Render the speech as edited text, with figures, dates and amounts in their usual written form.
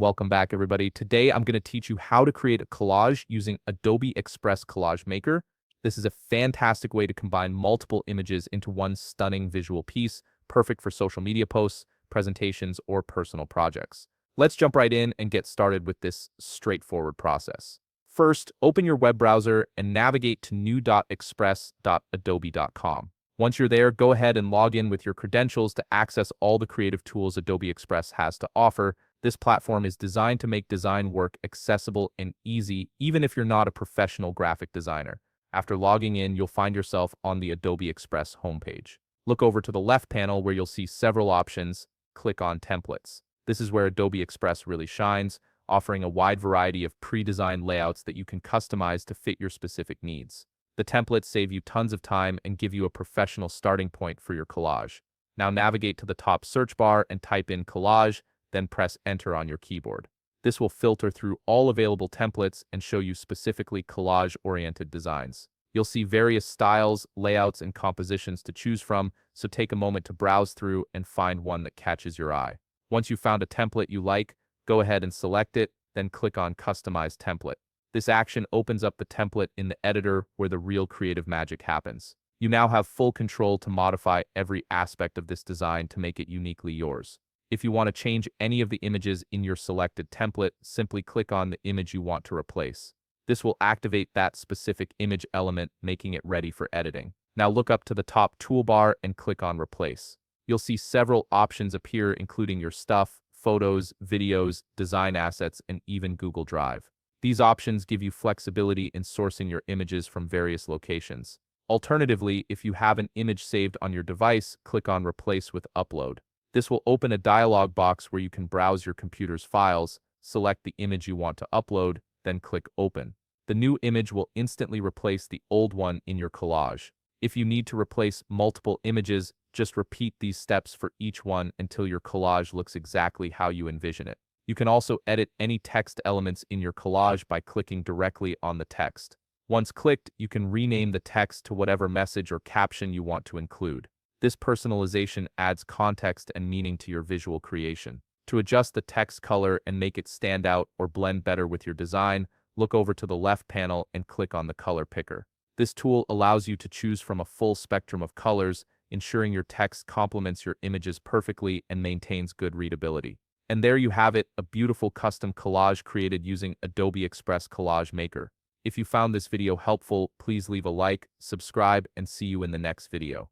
Welcome back, everybody. Today, I'm going to teach you how to create a collage using Adobe Express Collage Maker. This is a fantastic way to combine multiple images into one stunning visual piece, perfect for social media posts, presentations, or personal projects. Let's jump right in and get started with this straightforward process. First, open your web browser and navigate to new.express.adobe.com. Once you're there, go ahead and log in with your credentials to access all the creative tools Adobe Express has to offer. This platform is designed to make design work accessible and easy, even if you're not a professional graphic designer. After logging in, you'll find yourself on the Adobe Express homepage. Look over to the left panel where you'll see several options. Click on Templates. This is where Adobe Express really shines, offering a wide variety of pre-designed layouts that you can customize to fit your specific needs. The templates save you tons of time and give you a professional starting point for your collage. Now navigate to the top search bar and type in collage, then press enter on your keyboard. This will filter through all available templates and show you specifically collage-oriented designs. You'll see various styles, layouts, and compositions to choose from, so take a moment to browse through and find one that catches your eye. Once you've found a template you like, go ahead and select it, then click on Customize Template. This action opens up the template in the editor where the real creative magic happens. You now have full control to modify every aspect of this design to make it uniquely yours. If you want to change any of the images in your selected template, simply click on the image you want to replace. This will activate that specific image element, making it ready for editing. Now look up to the top toolbar and click on Replace. You'll see several options appear, including your stuff, photos, videos, design assets, and even Google Drive. These options give you flexibility in sourcing your images from various locations. Alternatively, if you have an image saved on your device, click on Replace with Upload. This will open a dialog box where you can browse your computer's files, select the image you want to upload, then click Open. The new image will instantly replace the old one in your collage. If you need to replace multiple images, just repeat these steps for each one until your collage looks exactly how you envision it. You can also edit any text elements in your collage by clicking directly on the text. Once clicked, you can rename the text to whatever message or caption you want to include. This personalization adds context and meaning to your visual creation. To adjust the text color and make it stand out or blend better with your design, look over to the left panel and click on the color picker. This tool allows you to choose from a full spectrum of colors, ensuring your text complements your images perfectly and maintains good readability. And there you have it, a beautiful custom collage created using Adobe Express Collage Maker. If you found this video helpful, please leave a like, subscribe, and see you in the next video.